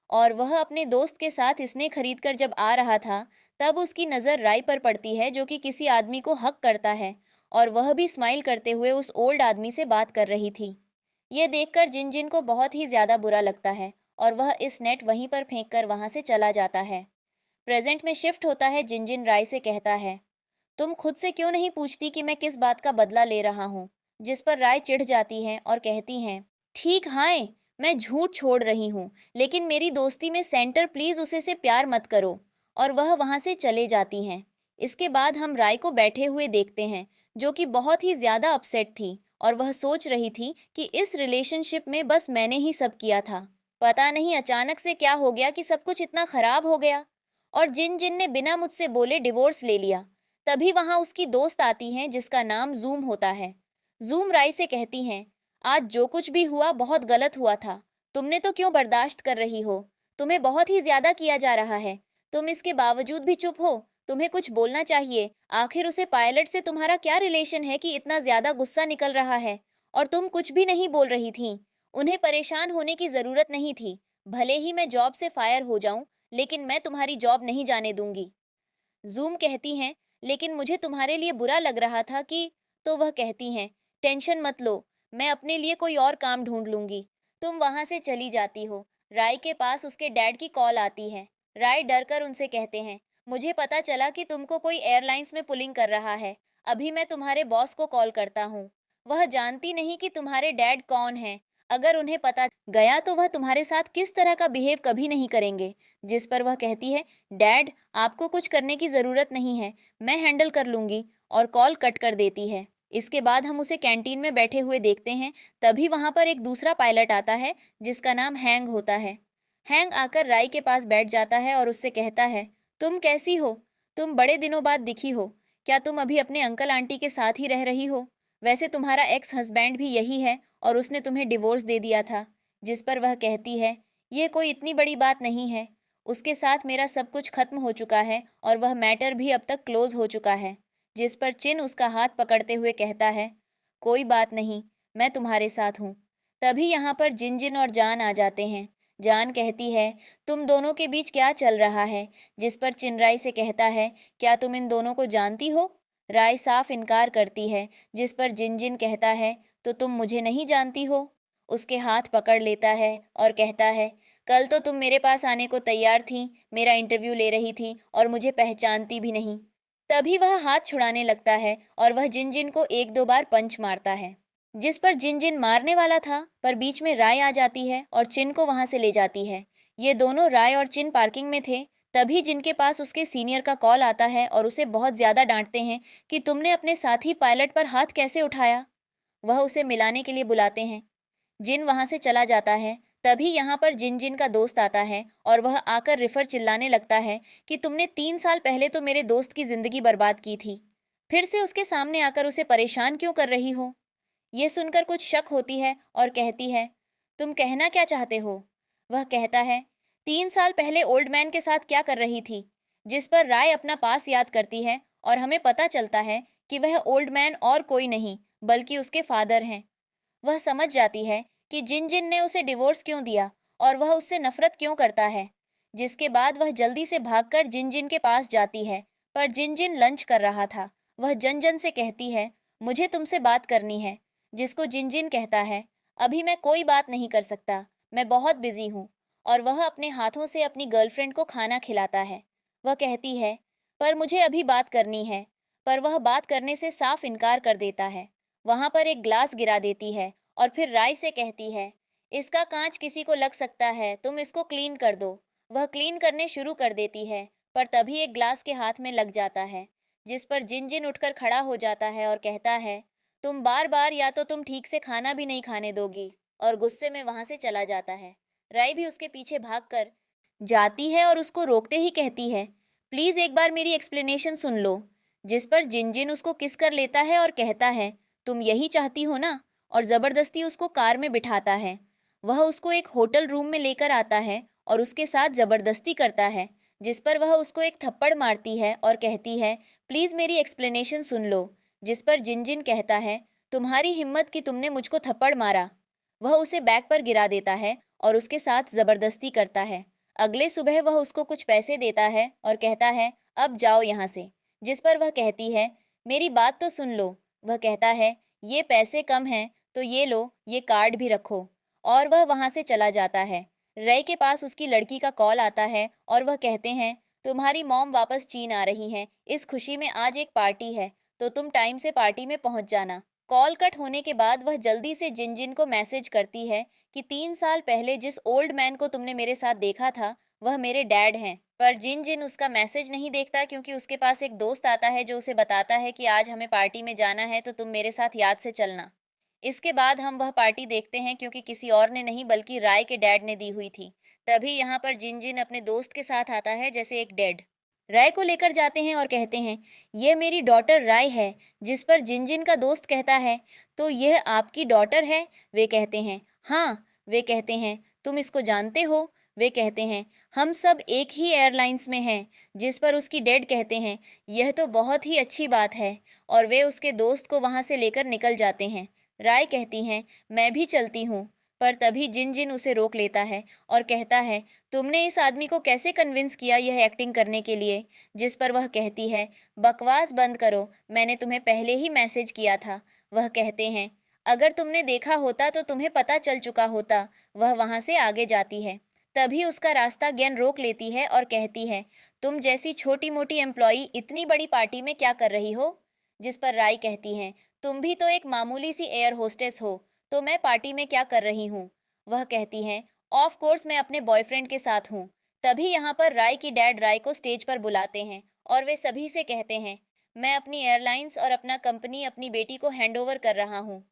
और वह अपने दोस्त के साथ इसने खरीद कर जब आ रहा था, तब उसकी नज़र राय पर पड़ती है जो कि किसी आदमी को हक करता है और वह भी स्माइल करते हुए उस ओल्ड आदमी से बात कर रही थी। ये देखकर जिन जिन को बहुत ही ज़्यादा बुरा लगता है और वह इस नेट वहीं पर फेंक कर वहाँ से चला जाता है। प्रेजेंट में शिफ्ट होता है। जिन जिन राय से कहता है, तुम खुद से क्यों नहीं पूछती कि मैं किस बात का बदला ले रहा हूँ? जिस पर राय चिढ़ जाती हैं और कहती हैं, ठीक हाय, मैं झूठ छोड़ रही हूँ, लेकिन मेरी दोस्ती में सेंटर प्लीज़ उसे से प्यार मत करो। और वह वहाँ से चले जाती हैं। इसके बाद हम राय को बैठे हुए देखते हैं, जो कि बहुत ही ज़्यादा अपसेट थी और वह सोच रही थी कि इस रिलेशनशिप में बस मैंने ही सब किया था। पता नहीं अचानक से क्या हो गया कि सब कुछ इतना ख़राब हो गया और जिन जिन ने बिना मुझसे बोले डिवोर्स ले लिया। तभी वहाँ उसकी दोस्त आती हैं जिसका नाम जूम होता है। जूम राय से कहती हैं, आज जो कुछ भी हुआ बहुत गलत हुआ था, तुमने तो क्यों बर्दाश्त कर रही हो? तुम्हें बहुत ही ज़्यादा किया जा रहा है, तुम इसके बावजूद भी चुप हो, तुम्हें कुछ बोलना चाहिए। आखिर उसे पायलट से तुम्हारा क्या रिलेशन है कि इतना ज़्यादा गुस्सा निकल रहा है? और तुम कुछ भी नहीं बोल रही थी। उन्हें परेशान होने की ज़रूरत नहीं थी। भले ही मैं जॉब से फायर हो जाऊं, लेकिन मैं तुम्हारी जॉब नहीं जाने दूंगी। जूम कहती हैं, लेकिन मुझे तुम्हारे लिए बुरा लग रहा था कि। तो वह कहती हैं, टेंशन मत लो, मैं अपने लिए कोई और काम ढूंढ लूंगी। तुम वहां से चली जाती हो। राय के पास उसके डैड की कॉल आती है। राय डर कर उनसे कहते हैं, मुझे पता चला कि तुमको कोई एयरलाइंस में पुलिंग कर रहा है, अभी मैं तुम्हारे बॉस को कॉल करता हूँ। वह जानती नहीं कि तुम्हारे डैड कौन है। अगर उन्हें पता गया तो वह तुम्हारे साथ किस तरह का बिहेव कभी नहीं करेंगे। जिस पर वह कहती है, डैड आपको कुछ करने की ज़रूरत नहीं है, मैं हैंडल कर लूँगी। और कॉल कट कर देती है। इसके बाद हम उसे कैंटीन में बैठे हुए देखते हैं। तभी वहाँ पर एक दूसरा पायलट आता है जिसका नाम हैंग होता है। हैंग आकर राय के पास बैठ जाता है और उससे कहता है, तुम कैसी हो? तुम बड़े दिनों बाद दिखी हो। क्या तुम अभी अपने अंकल आंटी के साथ ही रह रही हो? वैसे तुम्हारा एक्स हस्बैंड भी यही है और उसने तुम्हें डिवोर्स दे दिया था। जिस पर वह कहती है, ये कोई इतनी बड़ी बात नहीं है, उसके साथ मेरा सब कुछ खत्म हो चुका है और वह मैटर भी अब तक क्लोज हो चुका है। जिस पर चिन उसका हाथ पकड़ते हुए कहता है, कोई बात नहीं, मैं तुम्हारे साथ हूँ। तभी यहाँ पर जिन जिन और जान आ जाते हैं। जान कहती है, तुम दोनों के बीच क्या चल रहा है? जिस पर चिन राय से कहता है, क्या तुम इन दोनों को जानती हो? राय साफ इनकार करती है। जिस पर जिन जिन कहता है, तो तुम मुझे नहीं जानती हो? उसके हाथ पकड़ लेता है और कहता है, कल तो तुम मेरे पास आने को तैयार थी, मेरा इंटरव्यू ले रही थी और मुझे पहचानती भी नहीं। तभी वह हाथ छुड़ाने लगता है और वह जिन जिन को एक दो बार पंच मारता है। जिस पर जिन जिन मारने वाला था, पर बीच में राय आ जाती है और चिन को वहां से ले जाती है। ये दोनों राय और चिन पार्किंग में थे। तभी जिनके पास उसके सीनियर का कॉल आता है और उसे बहुत ज़्यादा डांटते हैं कि तुमने अपने साथी पायलट पर हाथ कैसे उठाया। वह उसे मिलाने के लिए बुलाते हैं। जिन वहां से चला जाता है। तभी यहाँ पर जिन जिन का दोस्त आता है और वह आकर रिफर चिल्लाने लगता है कि तुमने 3 साल पहले तो मेरे दोस्त की जिंदगी बर्बाद की थी, फिर से उसके सामने आकर उसे परेशान क्यों कर रही हो। ये सुनकर कुछ शक होती है और कहती है, तुम कहना क्या चाहते हो। वह कहता है, 3 साल पहले ओल्ड मैन के साथ क्या कर रही थी। जिस पर राय अपना पास याद करती है और हमें पता चलता है कि वह ओल्ड मैन और कोई नहीं बल्कि उसके फादर हैं। वह समझ जाती है कि जिन जिन ने उसे डिवोर्स क्यों दिया और वह उससे नफरत क्यों करता है। जिसके बाद वह जल्दी से भागकर जिन जिन के पास जाती है, पर जिन जिन लंच कर रहा था। वह जन जन से कहती है, मुझे तुमसे बात करनी है। जिसको जिन जिन कहता है, अभी मैं कोई बात नहीं कर सकता, मैं बहुत बिजी हूँ। और वह अपने हाथों से अपनी गर्लफ्रेंड को खाना खिलाता है। वह कहती है, पर मुझे अभी बात करनी है, पर वह बात करने से साफ इनकार कर देता है। वहां पर एक ग्लास गिरा देती है और फिर राय से कहती है, इसका कांच किसी को लग सकता है, तुम इसको क्लीन कर दो। वह क्लीन करने शुरू कर देती है, पर तभी एक ग्लास के हाथ में लग जाता है। जिस पर जिन जिन उठकर खड़ा हो जाता है और कहता है, तुम बार बार या तो तुम ठीक से खाना भी नहीं खाने दोगी। और गुस्से में वहां से चला जाता है। राय भी उसके पीछे भागकर जाती है और उसको रोकते ही कहती है, प्लीज एक बार मेरी एक्सप्लेनेशन सुन लो। जिस पर जिन जिन उसको किस कर लेता है और कहता है, तुम यही चाहती हो ना। और जबरदस्ती उसको कार में बिठाता है। वह उसको एक होटल रूम में लेकर आता है और उसके साथ जबरदस्ती करता है। जिस पर वह उसको एक थप्पड़ मारती है और कहती है, प्लीज मेरी एक्सप्लेनेशन सुन लो। जिस पर जिन जिन कहता है, तुम्हारी हिम्मत कि तुमने मुझको थप्पड़ मारा। वह उसे बैग पर गिरा देता है और उसके साथ जबरदस्ती करता है। अगले सुबह वह उसको कुछ पैसे देता है और कहता है, अब जाओ यहाँ से। जिस पर वह कहती है, मेरी बात तो सुन लो। वह कहता है, ये पैसे कम हैं तो ये लो, ये कार्ड भी रखो। और वह वहां से चला जाता है। रे के पास उसकी लड़की का कॉल आता है और वह कहते हैं, तुम्हारी मॉम वापस चीन आ रही हैं, इस खुशी में आज एक पार्टी है, तो तुम टाइम से पार्टी में पहुंच जाना। कॉल कट होने के बाद वह जल्दी से जिन जिन को मैसेज करती है कि 3 साल पहले जिस ओल्ड मैन को तुमने मेरे साथ देखा था, वह मेरे डैड हैं। पर जिन जिन उसका मैसेज नहीं देखता, क्योंकि उसके पास एक दोस्त आता है जो उसे बताता है कि आज हमें पार्टी में जाना है, तो तुम मेरे साथ याद से चलना। इसके बाद हम वह पार्टी देखते हैं, क्योंकि किसी और ने नहीं बल्कि राय के डैड ने दी हुई थी। तभी यहाँ पर जिन जिन अपने दोस्त के साथ आता है जैसे एक डेड। राय को लेकर जाते हैं और कहते हैं, ये मेरी डॉटर राय है। जिस पर जिन जिन का दोस्त कहता है, तो यह आपकी डॉटर है। वे कहते हैं, हाँ। वे कहते हैं, तुम इसको जानते हो। वे कहते हैं, हम सब एक ही एयरलाइंस में हैं। जिस पर उसकी डैड कहते हैं, यह तो बहुत ही अच्छी बात है। और वे उसके दोस्त को वहां से लेकर निकल जाते हैं। राय कहती हैं, मैं भी चलती हूँ। पर तभी जिन जिन उसे रोक लेता है और कहता है, तुमने इस आदमी को कैसे कन्विंस किया यह एक्टिंग करने के लिए। जिस पर वह कहती है, बकवास बंद करो, मैंने तुम्हें पहले ही मैसेज किया था। वह कहते हैं, अगर तुमने देखा होता तो तुम्हें पता चल चुका होता। वह वहां से आगे जाती है। तभी उसका रास्ता ज्ञान रोक लेती है और कहती है, तुम जैसी छोटी मोटी एम्प्लॉई इतनी बड़ी पार्टी में क्या कर रही हो। जिस पर राय कहती है, तुम भी तो एक मामूली सी एयर होस्टेस हो, तो मैं पार्टी में क्या कर रही हूँ। वह कहती है, ऑफ कोर्स मैं अपने बॉयफ्रेंड के साथ हूँ। तभी यहाँ पर राय की डैड राय को स्टेज पर बुलाते हैं और वे सभी से कहते हैं, मैं अपनी एयरलाइंस और अपना कंपनी अपनी बेटी को हैंडओवर कर रहा हूँ।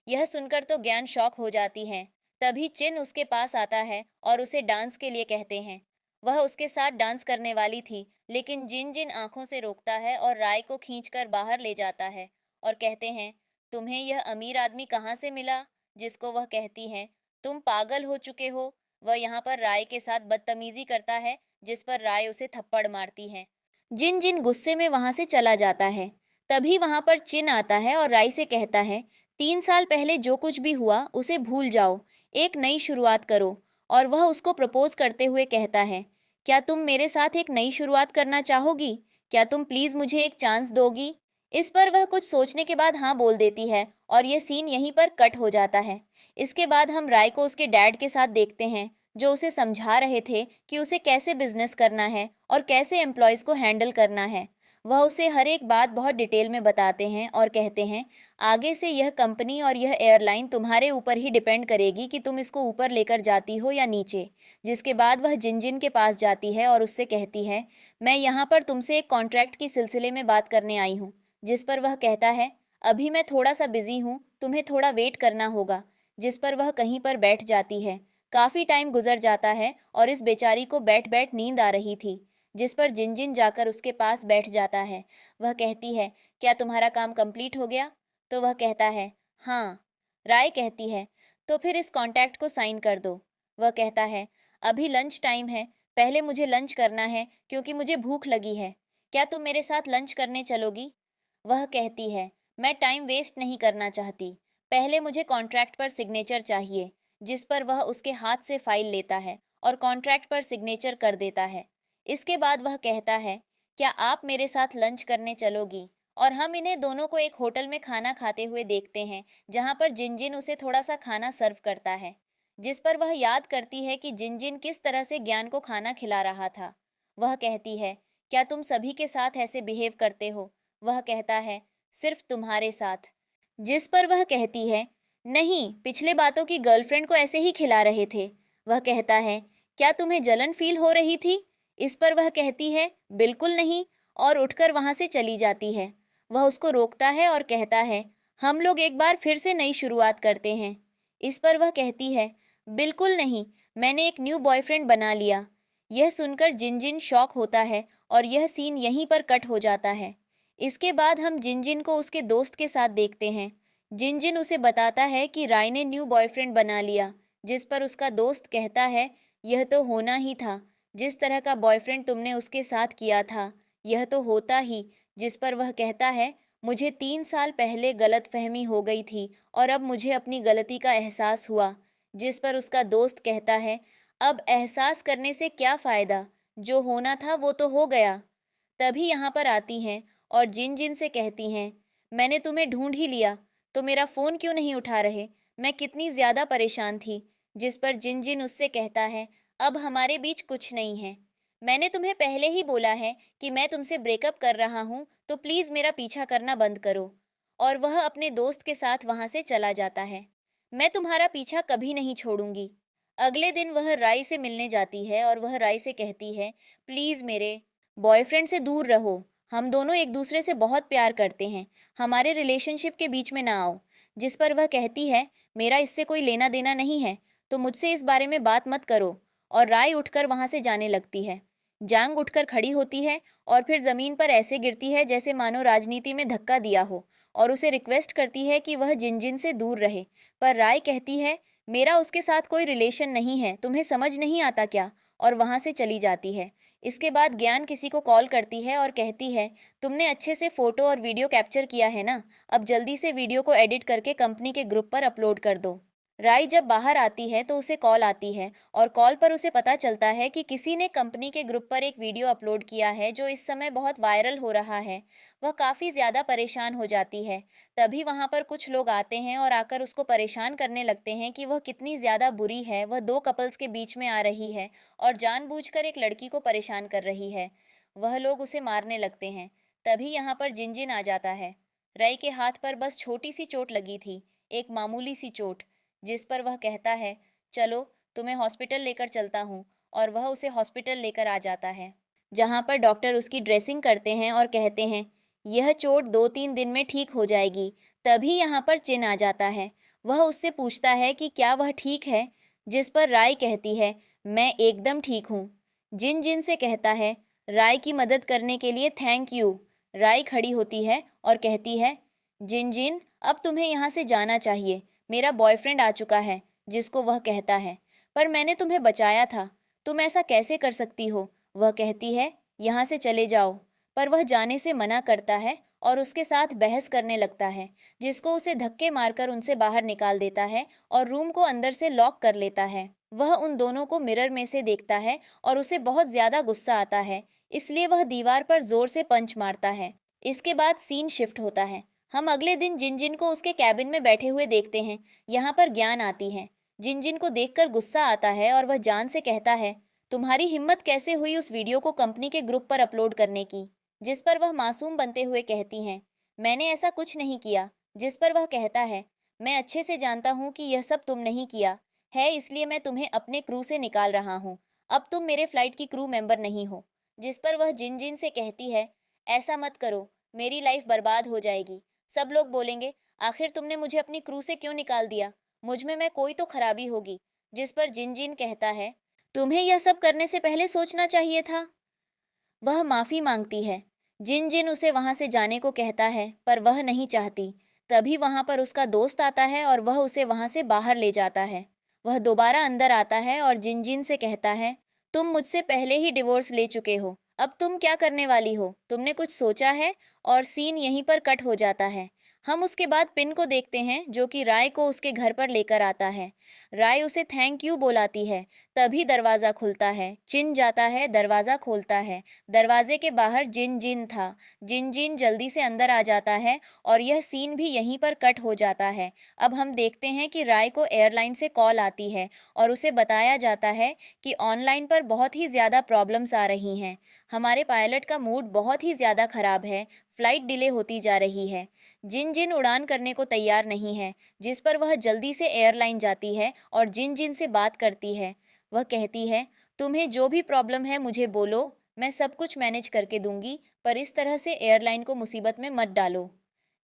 यह सुनकर तो ज्ञान शॉक हो जाती है। तभी चिन उसके पास आता है और उसे डांस के लिए कहते हैं। वह उसके साथ डांस करने वाली थी, लेकिन जिन जिन आंखों से रोकता है और राय को खींचकर बाहर ले जाता है और कहते हैं, तुम्हें यह अमीर आदमी कहाँ से मिला। जिसको वह कहती हैं, तुम पागल हो चुके हो। वह यहाँ पर राय के साथ बदतमीजी करता है, जिस पर राय उसे थप्पड़ मारती है। जिन जिन गुस्से में वहां से चला जाता है। तभी वहां पर चिन आता है और राय से कहता है, 3 साल पहले जो कुछ भी हुआ उसे भूल जाओ, एक नई शुरुआत करो। और वह उसको प्रपोज करते हुए कहता है, क्या तुम मेरे साथ एक नई शुरुआत करना चाहोगी। क्या तुम प्लीज मुझे एक चांस दोगी। इस पर वह कुछ सोचने के बाद हाँ बोल देती है और यह सीन यहीं पर कट हो जाता है। इसके बाद हम राय को उसके डैड के साथ देखते हैं, जो उसे समझा रहे थे कि उसे कैसे बिजनेस करना है और कैसे एम्प्लॉयज़ को हैंडल करना है। वह उसे हर एक बात बहुत डिटेल में बताते हैं और कहते हैं, आगे से यह कंपनी और यह एयरलाइन तुम्हारे ऊपर ही डिपेंड करेगी कि तुम इसको ऊपर लेकर जाती हो या नीचे। जिसके बाद वह जिन जिन के पास जाती है और उससे कहती है, मैं यहाँ पर तुमसे एक कॉन्ट्रैक्ट की सिलसिले में बात करने आई हूँ। जिस पर वह कहता है, अभी मैं थोड़ा सा बिजी हूँ, तुम्हें थोड़ा वेट करना होगा। जिस पर वह कहीं पर बैठ जाती है। काफ़ी टाइम गुजर जाता है और इस बेचारी को बैठ बैठ नींद आ रही थी, जिस पर जिनजिन जाकर उसके पास बैठ जाता है। वह कहती है, क्या तुम्हारा काम कंप्लीट हो गया? तो वह कहता है, हाँ। राय कहती है, तो फिर इस कॉन्ट्रैक्ट को साइन कर दो। वह कहता है, अभी लंच टाइम है, पहले मुझे लंच करना है क्योंकि मुझे भूख लगी है। क्या तुम मेरे साथ लंच करने चलोगी? वह कहती है, मैं टाइम वेस्ट नहीं करना चाहती, पहले मुझे कॉन्ट्रैक्ट पर सिग्नेचर चाहिए। जिस पर वह उसके हाथ से फाइल लेता है और कॉन्ट्रैक्ट पर सिग्नेचर कर देता है। इसके बाद वह कहता है, क्या आप मेरे साथ लंच करने चलोगी? और हम इन्हें दोनों को एक होटल में खाना खाते हुए देखते हैं, जहां पर जिनजिन उसे थोड़ा सा खाना सर्व करता है। जिस पर वह याद करती है कि जिनजिन किस तरह से ज्ञान को खाना खिला रहा था। वह कहती है, क्या तुम सभी के साथ ऐसे बिहेव करते हो? वह कहता है, सिर्फ तुम्हारे साथ। जिस पर वह कहती है, नहीं, पिछले बातों की गर्लफ्रेंड को ऐसे ही खिला रहे थे। वह कहता है, क्या तुम्हें जलन फील हो रही थी? इस पर वह कहती है, बिल्कुल नहीं, और उठकर वहां से चली जाती है। वह उसको रोकता है और कहता है, हम लोग एक बार फिर से नई शुरुआत करते हैं। इस पर वह कहती है, बिल्कुल नहीं, मैंने एक न्यू बॉयफ्रेंड बना लिया। यह सुनकर जिनजिन शॉक होता है और यह सीन यहीं पर कट हो जाता है। इसके बाद हम जिनजिन को उसके दोस्त के साथ देखते हैं। जिनजिन उसे बताता है कि राय ने न्यू बॉयफ्रेंड बना लिया, जिस पर उसका दोस्त कहता है, यह तो होना ही था, जिस तरह का बॉयफ्रेंड तुमने उसके साथ किया था, यह तो होता ही। जिस पर वह कहता है, मुझे 3 साल पहले गलतफहमी हो गई थी और अब मुझे अपनी गलती का एहसास हुआ। जिस पर उसका दोस्त कहता है, अब एहसास करने से क्या फ़ायदा, जो होना था वो तो हो गया। तभी यहाँ पर आती हैं और जिनजिन से कहती हैं, मैंने तुम्हें ढूंढ ही लिया, तो मेरा फ़ोन क्यों नहीं उठा रहे? मैं कितनी ज़्यादा परेशान थी। जिस पर जिनजिन उससे कहता है, अब हमारे बीच कुछ नहीं है। मैंने तुम्हें पहले ही बोला है कि मैं तुमसे ब्रेकअप कर रहा हूँ, तो प्लीज़ मेरा पीछा करना बंद करो। और वह अपने दोस्त के साथ वहाँ से चला जाता है। मैं तुम्हारा पीछा कभी नहीं छोड़ूंगी। अगले दिन वह राई से मिलने जाती है और वह राई से कहती है, प्लीज़ मेरे बॉयफ्रेंड से दूर रहो। हम दोनों एक दूसरे से बहुत प्यार करते हैं, हमारे रिलेशनशिप के बीच में ना आओ। जिस पर वह कहती है, मेरा इससे कोई लेना देना नहीं है, तो मुझसे इस बारे में बात मत करो। और राय उठकर वहाँ से जाने लगती है। जांग उठकर खड़ी होती है और फिर ज़मीन पर ऐसे गिरती है जैसे मानो राजनीति में धक्का दिया हो, और उसे रिक्वेस्ट करती है कि वह जिनजिन से दूर रहे। पर राय कहती है, मेरा उसके साथ कोई रिलेशन नहीं है, तुम्हें समझ नहीं आता क्या? और वहाँ से चली जाती है। इसके बाद ज्ञान किसी को कॉल करती है और कहती है, तुमने अच्छे से फ़ोटो और वीडियो कैप्चर किया है ना, अब जल्दी से वीडियो को एडिट करके कंपनी के ग्रुप पर अपलोड कर दो। राई जब बाहर आती है तो उसे कॉल आती है और कॉल पर उसे पता चलता है कि किसी ने कंपनी के ग्रुप पर एक वीडियो अपलोड किया है जो इस समय बहुत वायरल हो रहा है। वह काफ़ी ज़्यादा परेशान हो जाती है। तभी वहाँ पर कुछ लोग आते हैं और आकर उसको परेशान करने लगते हैं कि वह कितनी ज़्यादा बुरी है, वह दो कपल्स के बीच में आ रही है और जानबूझकर एक लड़की को परेशान कर रही है। वह लोग उसे मारने लगते हैं। तभी यहाँ पर जिनजिन आ जाता है। राई के हाथ पर बस छोटी सी चोट लगी थी, एक मामूली सी चोट। जिस पर वह कहता है, चलो तुम्हें हॉस्पिटल लेकर चलता हूँ। और वह उसे हॉस्पिटल लेकर आ जाता है, जहाँ पर डॉक्टर उसकी ड्रेसिंग करते हैं और कहते हैं, यह चोट 2-3 दिन में ठीक हो जाएगी। तभी यहाँ पर चिन आ जाता है। वह उससे पूछता है कि क्या वह ठीक है? जिस पर राय कहती है, मैं एकदम ठीक हूँ। जिन जिन से कहता है, राय की मदद करने के लिए थैंक यू। राय खड़ी होती है और कहती है, जिन जिन, अब तुम्हें यहाँ से जाना चाहिए, मेरा बॉयफ्रेंड आ चुका है। जिसको वह कहता है, पर मैंने तुम्हें बचाया था, तुम ऐसा कैसे कर सकती हो? वह कहती है, यहाँ से चले जाओ। पर वह जाने से मना करता है और उसके साथ बहस करने लगता है, जिसको उसे धक्के मारकर उनसे बाहर निकाल देता है और रूम को अंदर से लॉक कर लेता है। वह उन दोनों को मिरर में से देखता है और उसे बहुत ज़्यादा गुस्सा आता है, इसलिए वह दीवार पर जोर से पंच मारता है। इसके बाद सीन शिफ्ट होता है। हम अगले दिन जिनजिन को उसके कैबिन में बैठे हुए देखते हैं। यहाँ पर ज्ञान आती है। जिनजिन को देखकर गुस्सा आता है और वह जान से कहता है, तुम्हारी हिम्मत कैसे हुई उस वीडियो को कंपनी के ग्रुप पर अपलोड करने की? जिस पर वह मासूम बनते हुए कहती हैं, मैंने ऐसा कुछ नहीं किया। जिस पर वह कहता है, मैं अच्छे से जानता हूँ कि यह सब तुम नहीं किया है, इसलिए मैं तुम्हें अपने क्रू से निकाल रहा हूँ। अब तुम मेरे फ्लाइट की क्रू मेंबर नहीं हो। जिस पर वह जिनजिन से कहती है, ऐसा मत करो, मेरी लाइफ बर्बाद हो जाएगी। सब लोग बोलेंगे, आखिर तुमने मुझे अपनी क्रू से क्यों निकाल दिया? मुझ में मैं कोई तो खराबी होगी। जिस पर जिन जिन कहता है, तुम्हें यह सब करने से पहले सोचना चाहिए था। वह माफी मांगती है। जिन जिन उसे वहां से जाने को कहता है, पर वह नहीं चाहती। तभी वहां पर उसका दोस्त आता है और वह उसे वहां से बाहर ले जाता है। वह दोबारा अंदर आता है और जिन जिन से कहता है, तुम मुझसे पहले ही डिवोर्स ले चुके हो, अब तुम क्या करने वाली हो, तुमने कुछ सोचा है? और सीन यहीं पर कट हो जाता है। हम उसके बाद पिन को देखते हैं, जो कि राय को उसके घर पर लेकर आता है। राय उसे थैंक यू बोलाती है। तभी दरवाजा खुलता है। चिन जाता है, दरवाजा खोलता है। दरवाजे के बाहर जिन जिन था। जिन जिन जल्दी से अंदर आ जाता है और यह सीन भी यहीं पर कट हो जाता है। अब हम देखते हैं कि राय को एयरलाइन से कॉल आती है और उसे बताया जाता है कि ऑनलाइन पर बहुत ही ज़्यादा प्रॉब्लम्स आ रही हैं। हमारे पायलट का मूड बहुत ही ज़्यादा खराब है, फ्लाइट डिले होती जा रही है। जिन जिन उड़ान करने को तैयार नहीं है, जिस पर वह जल्दी से एयरलाइन जाती है और जिन जिन से बात करती है। वह कहती है, तुम्हें जो भी प्रॉब्लम है मुझे बोलो, मैं सब कुछ मैनेज करके दूंगी, पर इस तरह से एयरलाइन को मुसीबत में मत डालो।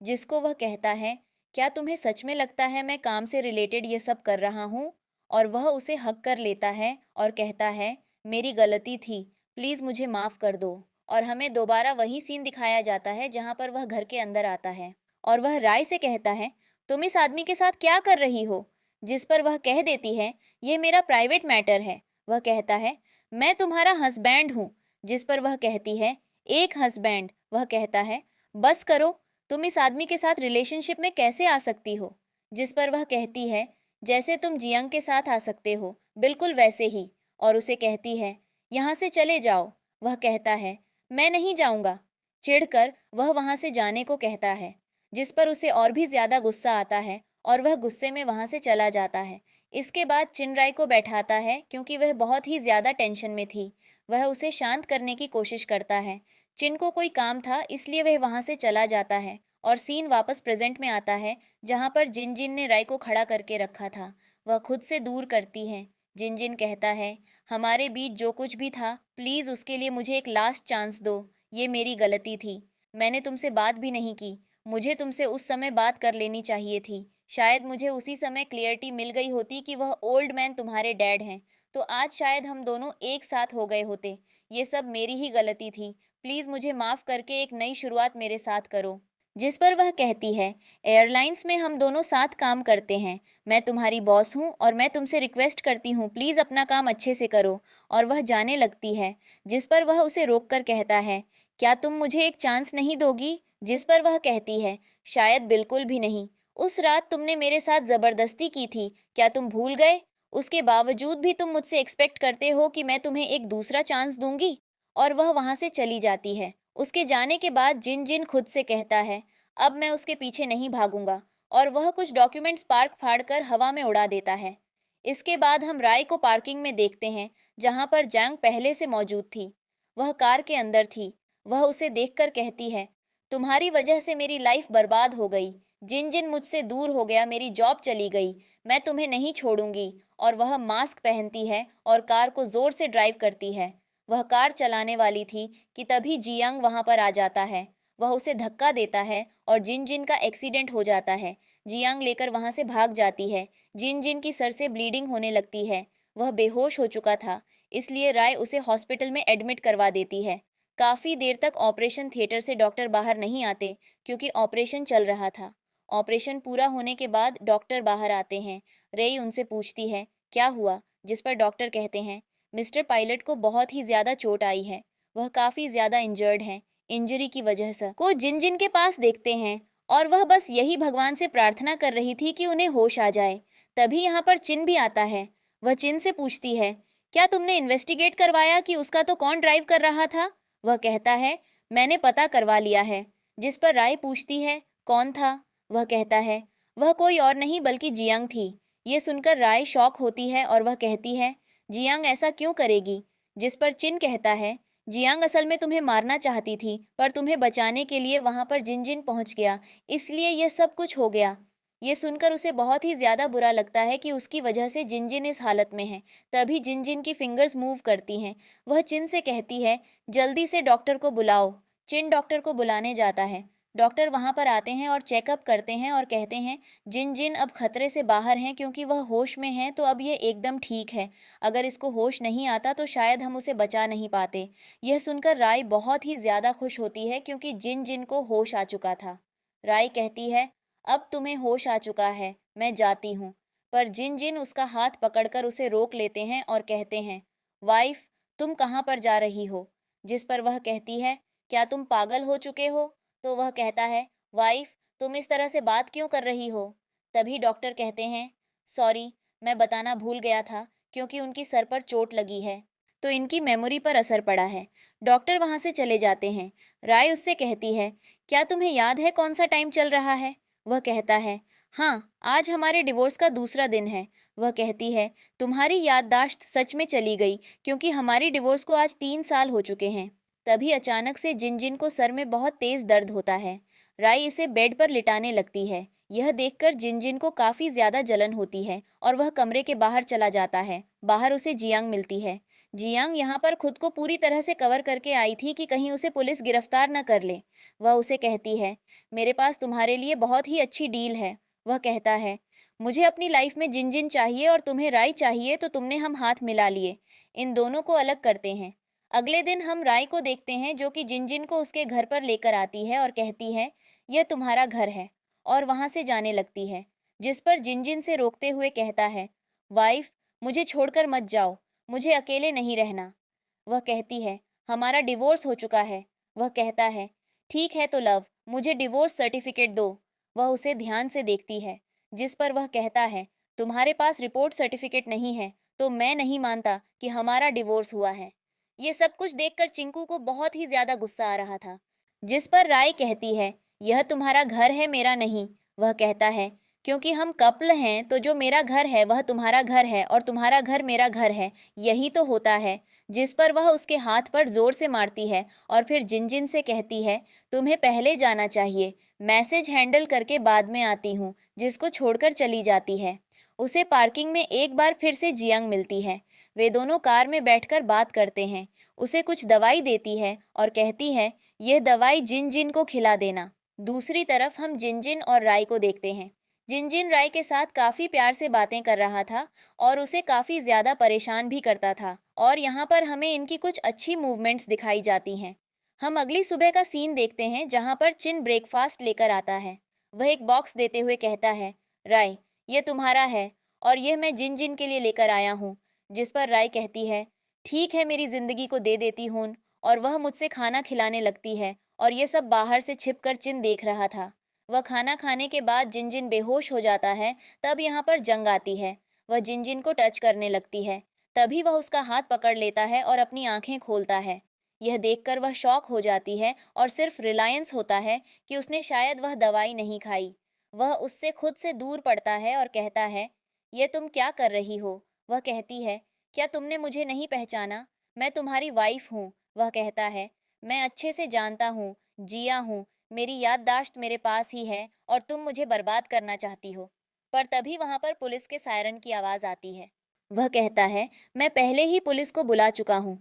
जिसको वह कहता है, क्या तुम्हें सच में लगता है मैं काम से रिलेटेड ये सब कर रहा हूँ? और वह उसे हक कर लेता है और कहता है, मेरी गलती थी, प्लीज़ मुझे माफ़ कर दो। और हमें दोबारा वही सीन दिखाया जाता है जहाँ पर वह घर के अंदर आता है और वह राय से कहता है, तुम इस आदमी के साथ क्या कर रही हो? जिस पर वह कह देती है, ये मेरा प्राइवेट मैटर है। वह कहता है, मैं तुम्हारा हस्बैंड हूँ। जिस पर वह कहती है, एक हस्बैंड? वह कहता है, बस करो, तुम इस आदमी के साथ रिलेशनशिप में कैसे आ सकती हो? जिस पर वह कहती है, जैसे तुम जियंग के साथ आ सकते हो, बिल्कुल वैसे ही। और उसे कहती है, यहाँ से चले जाओ। वह कहता है, मैं नहीं जाऊँगा। चिढ़कर वह वहाँ से जाने को कहता है, जिस पर उसे और भी ज़्यादा गुस्सा आता है और वह गुस्से में वहाँ से चला जाता है। इसके बाद चिनराय को बैठाता है, क्योंकि वह बहुत ही ज़्यादा टेंशन में थी। वह उसे शांत करने की कोशिश करता है। चिन को कोई काम था, इसलिए वह वहाँ से चला जाता है और सीन वापस प्रेजेंट में आता है, जहाँ पर जिन जिन ने राय को खड़ा करके रखा था। वह खुद से दूर करती है। जिन जिन कहता है, हमारे बीच जो कुछ भी था, प्लीज़ उसके लिए मुझे एक लास्ट चांस दो। ये मेरी गलती थी, मैंने तुमसे बात भी नहीं की। मुझे तुमसे उस समय बात कर लेनी चाहिए थी। शायद मुझे उसी समय क्लियरिटी मिल गई होती कि वह ओल्ड मैन तुम्हारे डैड हैं, तो आज शायद हम दोनों एक साथ हो गए होते। ये सब मेरी ही गलती थी, प्लीज़ मुझे माफ़ करके एक नई शुरुआत मेरे साथ करो। जिस पर वह कहती है, एयरलाइंस में हम दोनों साथ काम करते हैं, मैं तुम्हारी बॉस हूँ और मैं तुमसे रिक्वेस्ट करती हूँ, प्लीज़ अपना काम अच्छे से करो। और वह जाने लगती है। जिस पर वह उसे रोक कर कहता है, क्या तुम मुझे एक चांस नहीं दोगी? जिस पर वह कहती है, शायद बिल्कुल भी नहीं। उस रात तुमने मेरे साथ ज़बरदस्ती की थी, क्या तुम भूल गए? उसके बावजूद भी तुम मुझसे एक्सपेक्ट करते हो कि मैं तुम्हें एक दूसरा चांस दूंगी? और वह वहाँ से चली जाती है। उसके जाने के बाद जिन जिन खुद से कहता है, अब मैं उसके पीछे नहीं भागूंगा, और वह कुछ डॉक्यूमेंट्स पार्क फाड़ कर हवा में उड़ा देता है। इसके बाद हम राय को पार्किंग में देखते हैं, जहाँ पर जैंग पहले से मौजूद थी। वह कार के अंदर थी। वह उसे देखकर कहती है, तुम्हारी वजह से मेरी लाइफ बर्बाद हो गई। जिन जिन मुझसे दूर हो गया, मेरी जॉब चली गई, मैं तुम्हें नहीं छोड़ूंगी। और वह मास्क पहनती है और कार को जोर से ड्राइव करती है। वह कार चलाने वाली थी कि तभी जियांग वहां पर आ जाता है। वह उसे धक्का देता है और जिन जिन का एक्सीडेंट हो जाता है। जियांग लेकर वहां से भाग जाती है। जिन जिन की सर से ब्लीडिंग होने लगती है। वह बेहोश हो चुका था, इसलिए राय उसे हॉस्पिटल में एडमिट करवा देती है। काफ़ी देर तक ऑपरेशन थिएटर से डॉक्टर बाहर नहीं आते, क्योंकि ऑपरेशन चल रहा था। ऑपरेशन पूरा होने के बाद डॉक्टर बाहर आते हैं। रेई उनसे पूछती है, क्या हुआ? जिस पर डॉक्टर कहते हैं, मिस्टर पायलट को बहुत ही ज़्यादा चोट आई है, वह काफ़ी ज़्यादा इंजर्ड हैं। इंजरी की वजह से को जिन जिन के पास देखते हैं और वह बस यही भगवान से प्रार्थना कर रही थी कि उन्हें होश आ जाए। तभी यहाँ पर चिन भी आता है। वह चिन से पूछती है, क्या तुमने इन्वेस्टिगेट करवाया कि उसका तो कौन ड्राइव कर रहा था? वह कहता है, मैंने पता करवा लिया है। जिस पर राय पूछती है, कौन था? वह कहता है, वह कोई और नहीं बल्कि जियांग थी। ये सुनकर राय शॉक होती है और वह कहती है, जियांग ऐसा क्यों करेगी? जिस पर चिन कहता है, जियांग असल में तुम्हें मारना चाहती थी, पर तुम्हें बचाने के लिए वहां पर जिन जिन पहुंच गया, इसलिए यह सब कुछ हो गया। ये सुनकर उसे बहुत ही ज़्यादा बुरा लगता है कि उसकी वजह से जिन जिन इस हालत में है। तभी जिन जिन की फिंगर्स मूव करती हैं। वह चिन से कहती है, जल्दी से डॉक्टर को बुलाओ। चिन डॉक्टर को बुलाने जाता है। डॉक्टर वहाँ पर आते हैं और चेकअप करते हैं और कहते हैं जिन जिन अब खतरे से बाहर हैं क्योंकि वह होश में है, तो अब ये एकदम ठीक है। अगर इसको होश नहीं आता तो शायद हम उसे बचा नहीं पाते। यह सुनकर राय बहुत ही ज़्यादा खुश होती है क्योंकि जिन जिन को होश आ चुका था। राय कहती है अब तुम्हें होश आ चुका है, मैं जाती हूँ। पर जिन जिन उसका हाथ पकड़कर उसे रोक लेते हैं और कहते हैं वाइफ, तुम कहाँ पर जा रही हो? जिस पर वह कहती है क्या तुम पागल हो चुके हो? तो वह कहता है वाइफ, तुम इस तरह से बात क्यों कर रही हो? तभी डॉक्टर कहते हैं सॉरी, मैं बताना भूल गया था क्योंकि उनकी सर पर चोट लगी है, तो इनकी मेमोरी पर असर पड़ा है। डॉक्टर वहाँ से चले जाते हैं। राय उससे कहती है क्या तुम्हें याद है कौन सा टाइम चल रहा है? वह कहता है हाँ, आज हमारे डिवोर्स का दूसरा दिन है। वह कहती है तुम्हारी याददाश्त सच में चली गई क्योंकि हमारी डिवोर्स को आज 3 साल हो चुके हैं। तभी अचानक से जिन जिन को सर में बहुत तेज दर्द होता है। राई इसे बेड पर लिटाने लगती है। यह देखकर जिन जिन को काफी ज्यादा जलन होती है और वह कमरे के बाहर चला जाता है। बाहर उसे जियांग मिलती है। जियांग यहाँ पर खुद को पूरी तरह से कवर करके आई थी कि कहीं उसे पुलिस गिरफ्तार न कर ले। वह उसे कहती है मेरे पास तुम्हारे लिए बहुत ही अच्छी डील है। वह कहता है मुझे अपनी लाइफ में जिन जिन चाहिए और तुम्हें राय चाहिए, तो तुमने हम हाथ मिला लिए। इन दोनों को अलग करते हैं। अगले दिन हम राय को देखते हैं जो कि जिन जिन को उसके घर पर लेकर आती है और कहती है यह तुम्हारा घर है, और वहां से जाने लगती है। जिस पर जिन जिन से रोकते हुए कहता है वाइफ, मुझे छोड़कर मत जाओ, मुझे अकेले नहीं रहना। वह कहती है हमारा डिवोर्स हो चुका है। वह कहता है ठीक है तो लव, मुझे डिवोर्स सर्टिफिकेट दो। वह उसे ध्यान से देखती है। जिस पर वह कहता है तुम्हारे पास रिपोर्ट सर्टिफिकेट नहीं है तो मैं नहीं मानता कि हमारा डिवोर्स हुआ है। ये सब कुछ देखकर चिंकू को बहुत ही ज्यादा गुस्सा आ रहा था। जिस पर राय कहती है यह तुम्हारा घर है, मेरा नहीं। वह कहता है क्योंकि हम कपल हैं तो जो मेरा घर है वह तुम्हारा घर है और तुम्हारा घर मेरा घर है, यही तो होता है। जिस पर वह उसके हाथ पर जोर से मारती है और फिर जिन जिन से कहती है तुम्हें पहले जाना चाहिए, मैसेज हैंडल करके बाद में आती हूँ। जिसको छोड़कर चली जाती है। उसे पार्किंग में एक बार फिर से जियांग मिलती है। वे दोनों कार में बैठकर बात करते हैं। उसे कुछ दवाई देती है और कहती है यह दवाई जिन जिन को खिला देना। दूसरी तरफ हम जिन जिन और राय को देखते हैं। जिन जिन राय के साथ काफ़ी प्यार से बातें कर रहा था और उसे काफ़ी ज़्यादा परेशान भी करता था, और यहाँ पर हमें इनकी कुछ अच्छी मूवमेंट्स दिखाई जाती हैं। हम अगली सुबह का सीन देखते हैं जहाँ पर चिन ब्रेकफास्ट लेकर आता है। वह एक बॉक्स देते हुए कहता है राय, ये तुम्हारा है और यह मैं जिन जिन के लिए लेकर आया हूँ। जिस पर राय कहती है ठीक है, मेरी ज़िंदगी को दे देती हूँ, और वह मुझसे खाना खिलाने लगती है। और ये सब बाहर से छिपकर चिन देख रहा था। वह खाना खाने के बाद जिन जिन बेहोश हो जाता है। तब यहाँ पर जंग आती है। वह जिन जिन को टच करने लगती है। तभी वह उसका हाथ पकड़ लेता है और अपनी आंखें खोलता है। यह देखकर वह शॉक हो जाती है और सिर्फ रिलायंस होता है कि उसने शायद वह दवाई नहीं खाई। वह उससे खुद से दूर पड़ता है और कहता है ये तुम क्या कर रही हो? वह कहती है क्या तुमने मुझे नहीं पहचाना? मैं तुम्हारी वाइफ हूँ। वह कहता है मैं अच्छे से जानता हूँ, जिया हूँ, मेरी याददाश्त मेरे पास ही है और तुम मुझे बर्बाद करना चाहती हो। पर तभी वहां पर पुलिस के सायरन की आवाज आती है। वह कहता है मैं पहले ही पुलिस को बुला चुका हूँ।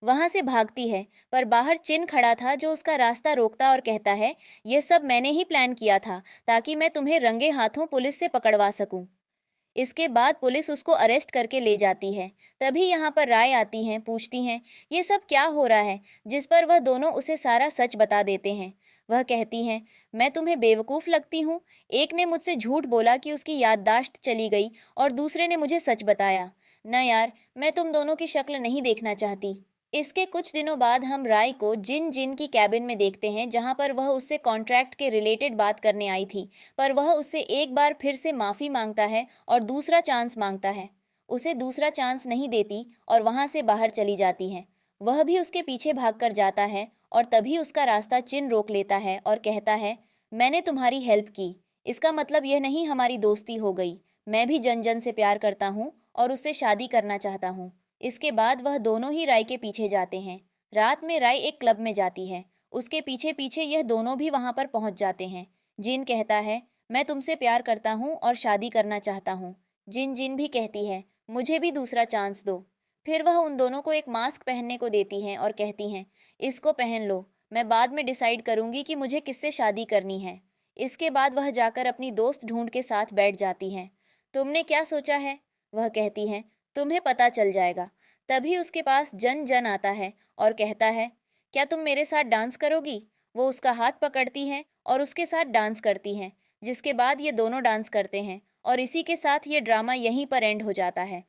वहां से भागती है, पर बाहर चिन खड़ा था जो उसका रास्ता रोकता और कहता है ये सब मैंने ही प्लान किया था ताकि मैं तुम्हें रंगे हाथों पुलिस से पकड़वा सकूं। इसके बाद पुलिस उसको अरेस्ट करके ले जाती है। तभी यहाँ पर राय आती हैं, पूछती हैं ये सब क्या हो रहा है। जिस पर वह दोनों उसे सारा सच बता देते हैं। वह कहती हैं मैं तुम्हें बेवकूफ़ लगती हूँ? एक ने मुझसे झूठ बोला कि उसकी याददाश्त चली गई और दूसरे ने मुझे सच बताया। न यार, मैं तुम दोनों की शक्ल नहीं देखना चाहती। इसके कुछ दिनों बाद हम राय को जिन जिन की कैबिन में देखते हैं जहां पर वह उससे कॉन्ट्रैक्ट के रिलेटेड बात करने आई थी। पर वह उससे एक बार फिर से माफ़ी मांगता है और दूसरा चांस मांगता है। उसे दूसरा चांस नहीं देती और वहां से बाहर चली जाती है। वह भी उसके पीछे भागकर जाता है और तभी उसका रास्ता चिन रोक लेता है और कहता है मैंने तुम्हारी हेल्प की, इसका मतलब यह नहीं हमारी दोस्ती हो गई। मैं भी जन जन से प्यार करता हूँ और उससे शादी करना चाहता हूँ। इसके बाद वह दोनों ही राय के पीछे जाते हैं। रात में राय एक क्लब में जाती है। उसके पीछे पीछे यह दोनों भी वहां पर पहुंच जाते हैं। जिन कहता है मैं तुमसे प्यार करता हूँ और शादी करना चाहता हूँ। जिन जिन भी कहती है मुझे भी दूसरा चांस दो। फिर वह उन दोनों को एक मास्क पहनने को देती हैं और कहती हैं इसको पहन लो, मैं बाद में डिसाइड करूंगी कि मुझे किससे शादी करनी है। इसके बाद वह जाकर अपनी दोस्त ढूंढ के साथ बैठ जाती हैं। तुमने क्या सोचा है? वह कहती हैं, तुम्हें पता चल जाएगा। तभी उसके पास जन जन आता है और कहता है, क्या तुम मेरे साथ डांस करोगी? वो उसका हाथ पकड़ती हैं और उसके साथ डांस करती हैं, जिसके बाद ये दोनों डांस करते हैं और इसी के साथ ये ड्रामा यहीं पर एंड हो जाता है।